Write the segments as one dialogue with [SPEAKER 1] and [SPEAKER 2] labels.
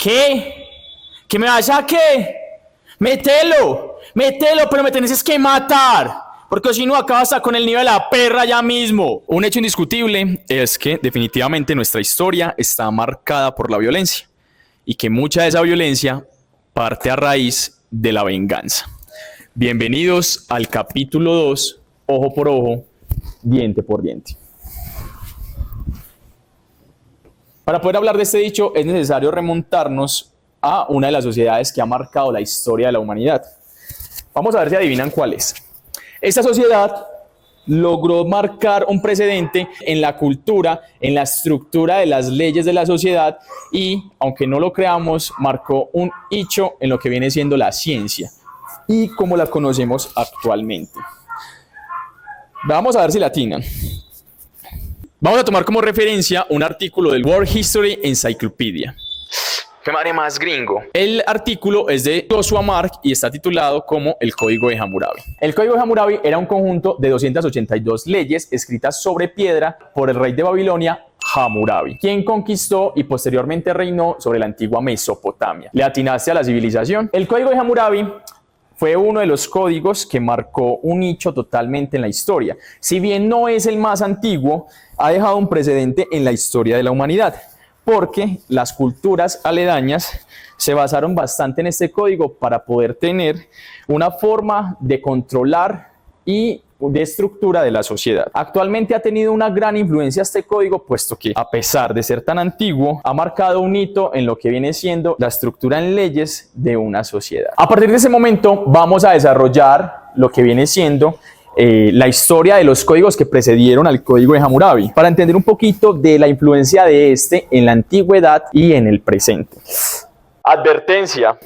[SPEAKER 1] ¿Qué? ¿Que me vas a qué? Mételo, pero me tenés que matar. Porque si no acabas con el nivel de la perra ya mismo. Un hecho indiscutible es que definitivamente nuestra historia está marcada por la violencia. Y que mucha de esa violencia parte a raíz de la venganza. Bienvenidos al capítulo 2, ojo por ojo, diente por diente. Para poder hablar de este dicho es necesario remontarnos a una de las sociedades que ha marcado la historia de la humanidad. Vamos a ver si adivinan cuál es. Esta sociedad logró marcar un precedente en la cultura, en la estructura de las leyes de la sociedad y, aunque no lo creamos, marcó un hito en lo que viene siendo la ciencia y como la conocemos actualmente. Vamos a ver si la atinan. Vamos a tomar como referencia un artículo del World History Encyclopedia. ¡Qué madre más gringo! El artículo es de Joshua Mark y está titulado como El Código de Hammurabi. El Código de Hammurabi era un conjunto de 282 leyes escritas sobre piedra por el rey de Babilonia, Hammurabi, quien conquistó y posteriormente reinó sobre la antigua Mesopotamia. ¿Le atinaste a la civilización? El Código de Hammurabi fue uno de los códigos que marcó un hito totalmente en la historia. Si bien no es el más antiguo, ha dejado un precedente en la historia de la humanidad, porque las culturas aledañas se basaron bastante en este código para poder tener una forma de controlar y de estructura de la sociedad. Actualmente ha tenido una gran influencia este código, puesto que, a pesar de ser tan antiguo, ha marcado un hito en lo que viene siendo la estructura en leyes de una sociedad. A partir de ese momento vamos a desarrollar lo que viene siendo la historia de los códigos que precedieron al Código de Hammurabi, para entender un poquito de la influencia de este en la antigüedad y en el presente. Advertencia.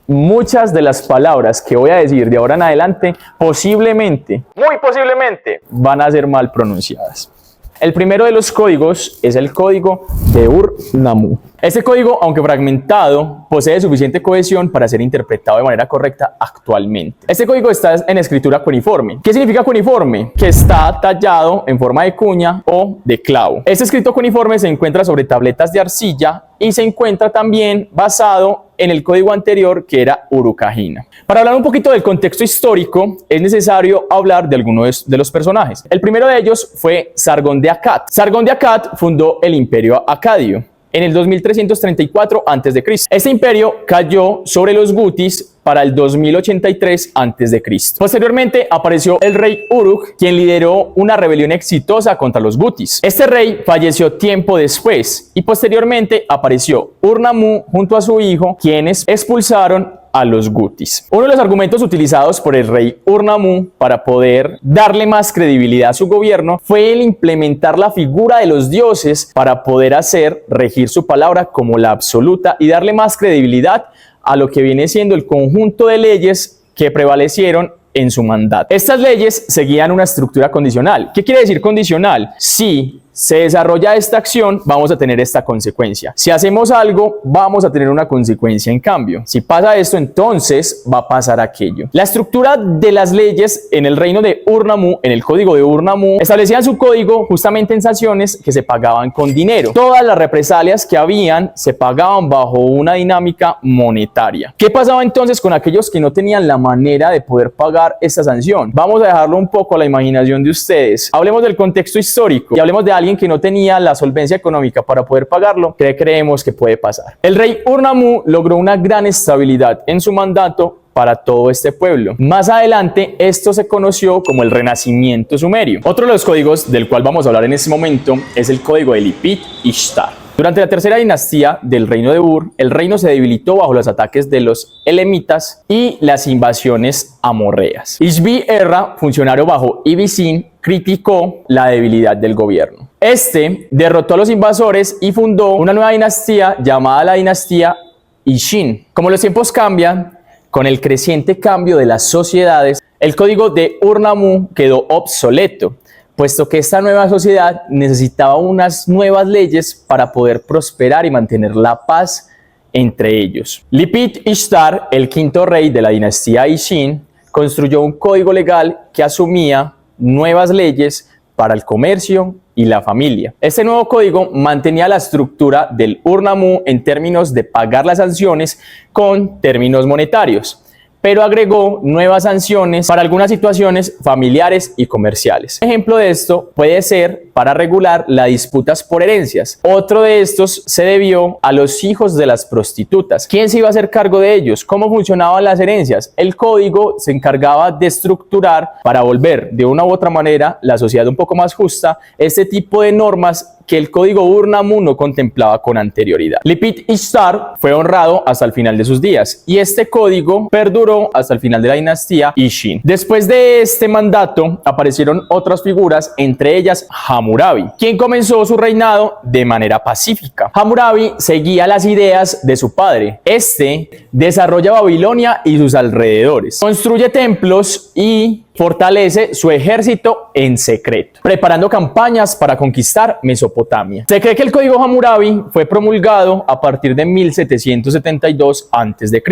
[SPEAKER 1] Muchas de las palabras que voy a decir de ahora en adelante, posiblemente, muy posiblemente, van a ser mal pronunciadas. El primero de los códigos es el código de Ur-Nammu. Este código, aunque fragmentado, posee suficiente cohesión para ser interpretado de manera correcta actualmente. Este código está en escritura cuneiforme. ¿Qué significa cuneiforme? Que está tallado en forma de cuña o de clavo. Este escrito cuneiforme se encuentra sobre tabletas de arcilla y se encuentra también basado en el código anterior, que era Urukagina. Para hablar un poquito del contexto histórico, es necesario hablar de algunos de los personajes. El primero de ellos fue Sargón de Akkad. Sargón de Akkad fundó el Imperio Acadio en el 2334 a.C. Este imperio cayó sobre los gutis para el 2083 a.C. Posteriormente apareció el rey Uruk, quien lideró una rebelión exitosa contra los gutis. Este rey falleció tiempo después y posteriormente apareció Ur-Nammu junto a su hijo, quienes expulsaron a los gutis. Uno de los argumentos utilizados por el rey Ur-Nammu para poder darle más credibilidad a su gobierno fue el implementar la figura de los dioses para poder hacer regir su palabra como la absoluta y darle más credibilidad a lo que viene siendo el conjunto de leyes que prevalecieron en su mandato. Estas leyes seguían una estructura condicional. ¿Qué quiere decir condicional? Si se desarrolla esta acción, vamos a tener esta consecuencia. Si hacemos algo, vamos a tener una consecuencia en cambio. Si pasa esto, entonces va a pasar aquello. La estructura de las leyes en el reino de Ur-Nammu, en el código de Ur-Nammu, establecían su código justamente en sanciones que se pagaban con dinero. Todas las represalias que habían se pagaban bajo una dinámica monetaria. ¿Qué pasaba entonces con aquellos que no tenían la manera de poder pagar esta sanción? Vamos a dejarlo un poco a la imaginación de ustedes. Hablemos del contexto histórico y hablemos de alguien que no tenía la solvencia económica para poder pagarlo. ¿Qué creemos que puede pasar? El rey Ur-Nammu logró una gran estabilidad en su mandato para todo este pueblo. Más adelante, esto se conoció como el Renacimiento sumerio. Otro de los códigos del cual vamos a hablar en este momento es el código de Lipit-Ishtar. Durante la tercera dinastía del reino de Ur, el reino se debilitó bajo los ataques de los elemitas y las invasiones amorreas. Ishbi-Erra, funcionario bajo Ibbi-Sin, criticó la debilidad del gobierno. Este derrotó a los invasores y fundó una nueva dinastía llamada la dinastía Ishin. Como los tiempos cambian, con el creciente cambio de las sociedades, el código de Ur-Nammu quedó obsoleto, puesto que esta nueva sociedad necesitaba unas nuevas leyes para poder prosperar y mantener la paz entre ellos. Lipit-Ishtar, el quinto rey de la dinastía Ishin, construyó un código legal que asumía nuevas leyes para el comercio y la familia. Este nuevo código mantenía la estructura del Ur-Nammu en términos de pagar las sanciones con términos monetarios, pero agregó nuevas sanciones para algunas situaciones familiares y comerciales. Un ejemplo de esto puede ser para regular las disputas por herencias. Otro de estos se debió a los hijos de las prostitutas. ¿Quién se iba a hacer cargo de ellos? ¿Cómo funcionaban las herencias? El código se encargaba de estructurar para volver de una u otra manera la sociedad un poco más justa este tipo de normas que el código Ur-Nammu no contemplaba con anterioridad. Lipit-Ishtar fue honrado hasta el final de sus días y este código perduró hasta el final de la dinastía Ishin. Después de este mandato aparecieron otras figuras, entre ellas Hammurabi, quien comenzó su reinado de manera pacífica. Hammurabi seguía las ideas de su padre. Este desarrolla Babilonia y sus alrededores, construye templos y fortalece su ejército en secreto, preparando campañas para conquistar Mesopotamia. Se cree que el código Hammurabi fue promulgado a partir de 1772 a.C.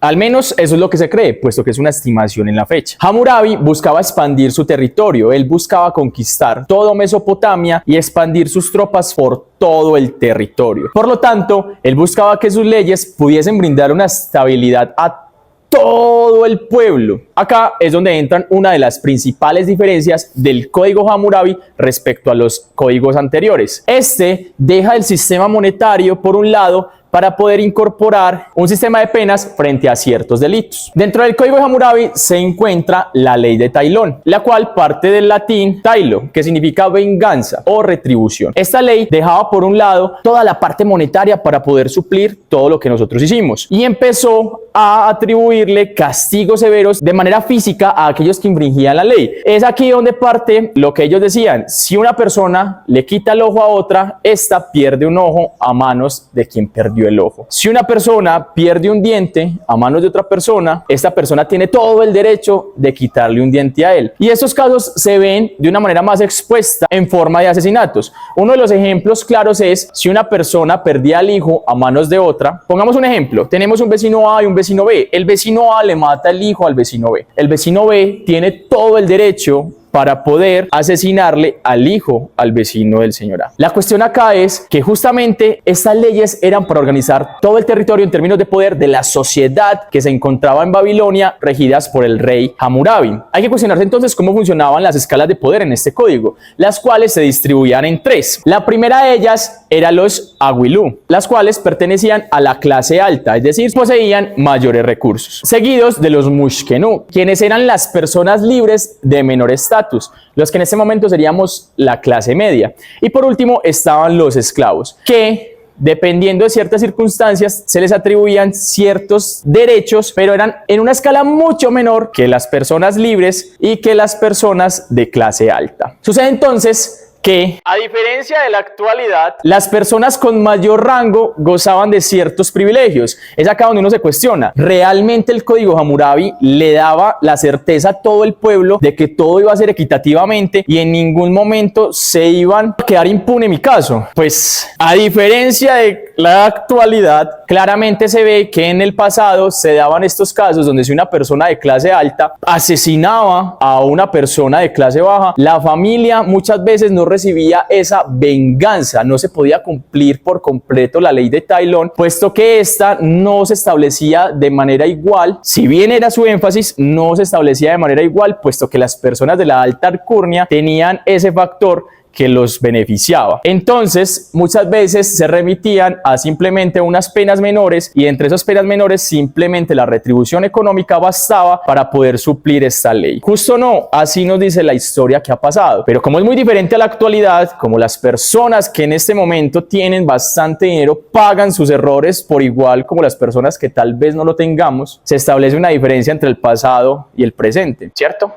[SPEAKER 1] Al menos eso es lo que se cree, puesto que es una estimación en la fecha. Hammurabi buscaba expandir su territorio, él buscaba conquistar todo Mesopotamia y expandir sus tropas por todo el territorio. Por lo tanto, él buscaba que sus leyes pudiesen brindar una estabilidad a todo el pueblo. Acá es donde entran una de las principales diferencias del código Hammurabi respecto a los códigos anteriores. Este deja el sistema monetario por un lado para poder incorporar un sistema de penas frente a ciertos delitos. Dentro del código de Hammurabi se encuentra la ley de Tailón, la cual parte del latín tailo, que significa venganza o retribución. Esta ley dejaba por un lado toda la parte monetaria para poder suplir todo lo que nosotros hicimos y empezó a atribuirle castigos severos de manera física a aquellos que infringían la ley. Es aquí donde parte lo que ellos decían: si una persona le quita el ojo a otra, esta pierde un ojo a manos de quien perdió el ojo. Si una persona pierde un diente a manos de otra persona, esta persona tiene todo el derecho de quitarle un diente a él. Y estos casos se ven de una manera más expuesta en forma de asesinatos. Uno de los ejemplos claros es si una persona perdía al hijo a manos de otra. Pongamos un ejemplo: tenemos un vecino A y un vecino B. El vecino A le mata el hijo al vecino B. El vecino B tiene todo el derecho para poder asesinarle al hijo al vecino del señor A. La cuestión acá es que justamente estas leyes eran para organizar todo el territorio en términos de poder de la sociedad que se encontraba en Babilonia, regidas por el rey Hammurabi. Hay que cuestionarse entonces cómo funcionaban las escalas de poder en este código, las cuales se distribuían en tres. La primera de ellas eran los Agwilu, las cuales pertenecían a la clase alta, es decir, poseían mayores recursos, seguidos de los Mushkenu, quienes eran las personas libres de menor estatus, los que en este momento seríamos la clase media. Y por último estaban los esclavos, que dependiendo de ciertas circunstancias se les atribuían ciertos derechos, pero eran en una escala mucho menor que las personas libres y que las personas de clase alta. Sucede entonces que, a diferencia de la actualidad, las personas con mayor rango gozaban de ciertos privilegios. Es acá donde uno se cuestiona: ¿realmente el código Hammurabi le daba la certeza a todo el pueblo de que todo iba a ser equitativamente y en ningún momento se iban a quedar impune mi caso? Pues, a diferencia de la actualidad, claramente se ve que en el pasado se daban estos casos donde si una persona de clase alta asesinaba a una persona de clase baja, la familia muchas veces no recibía esa venganza, no se podía cumplir por completo la ley de Tailón, puesto que esta no se establecía de manera igual. Si bien era su énfasis, no se establecía de manera igual, puesto que las personas de la alta alcurnia tenían ese factor que los beneficiaba. Entonces, muchas veces se remitían a simplemente unas penas menores y entre esas penas menores simplemente la retribución económica bastaba para poder suplir esta ley. Justo no, así nos dice la historia que ha pasado. Pero como es muy diferente a la actualidad, como las personas que en este momento tienen bastante dinero pagan sus errores por igual como las personas que tal vez no lo tengamos, se establece una diferencia entre el pasado y el presente, ¿cierto?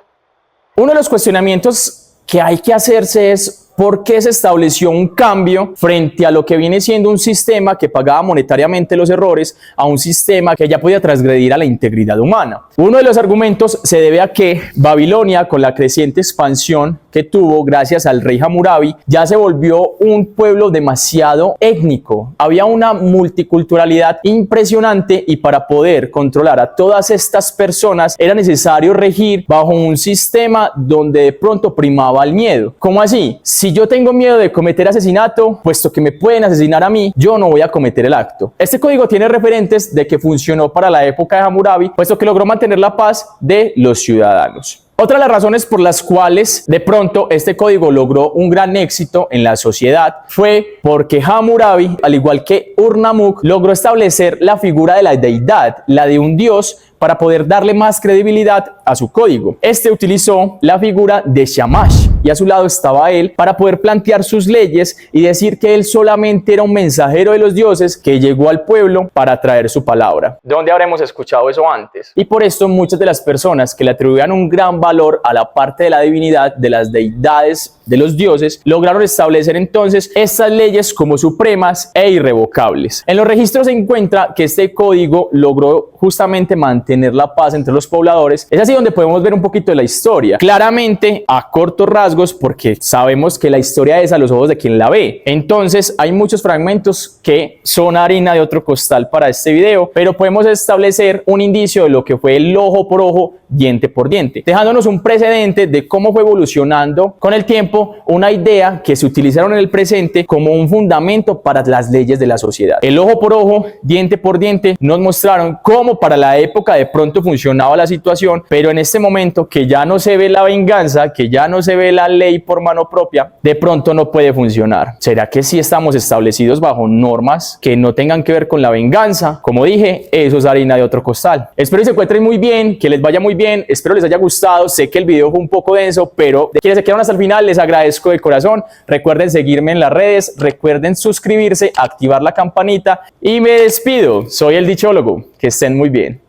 [SPEAKER 1] Uno de los cuestionamientos que hay que hacerse es: ¿por qué se estableció un cambio frente a lo que viene siendo un sistema que pagaba monetariamente los errores a un sistema que ya podía transgredir a la integridad humana? Uno de los argumentos se debe a que Babilonia, con la creciente expansión que tuvo gracias al rey Hammurabi, ya se volvió un pueblo demasiado étnico. Había una multiculturalidad impresionante y para poder controlar a todas estas personas era necesario regir bajo un sistema donde de pronto primaba el miedo. ¿Cómo así? Si si yo tengo miedo de cometer asesinato, puesto que me pueden asesinar a mí, yo no voy a cometer el acto. Este código tiene referentes de que funcionó para la época de Hammurabi, puesto que logró mantener la paz de los ciudadanos. Otra de las razones por las cuales de pronto este código logró un gran éxito en la sociedad fue porque Hammurabi, al igual que Ur-Namuk, logró establecer la figura de la deidad, la de un dios, para poder darle más credibilidad a su código. Este utilizó la figura de Shamash y a su lado estaba él para poder plantear sus leyes y decir que él solamente era un mensajero de los dioses que llegó al pueblo para traer su palabra. ¿De dónde habremos escuchado eso antes? Y por esto muchas de las personas que le atribuían un gran valor a la parte de la divinidad, de las deidades, de los dioses, lograron establecer entonces estas leyes como supremas e irrevocables. En los registros se encuentra que este código logró justamente mantener la paz entre los pobladores. Es así donde podemos ver un poquito de la historia. Claramente a cortos rasgos, porque sabemos que la historia es a los ojos de quien la ve. Entonces hay muchos fragmentos que son harina de otro costal para este video, pero podemos establecer un indicio de lo que fue el ojo por ojo, diente por diente, dejándonos un precedente de cómo fue evolucionando con el tiempo una idea que se utilizaron en el presente como un fundamento para las leyes de la sociedad. El ojo por ojo, diente por diente nos mostraron cómo para la época de pronto funcionaba la situación, pero en este momento que ya no se ve la venganza, que ya no se ve la ley por mano propia, de pronto no puede funcionar. ¿Será que sí estamos establecidos bajo normas que no tengan que ver con la venganza? Como dije, eso es harina de otro costal. Espero que se encuentren muy bien, que les vaya muy bien, espero les haya gustado. Sé que el video fue un poco denso, pero de quienes se quedaron hasta el final les agradezco de corazón. Recuerden seguirme en las redes, recuerden suscribirse, activar la campanita y me despido. Soy el Dichólogo. Que estén muy bien.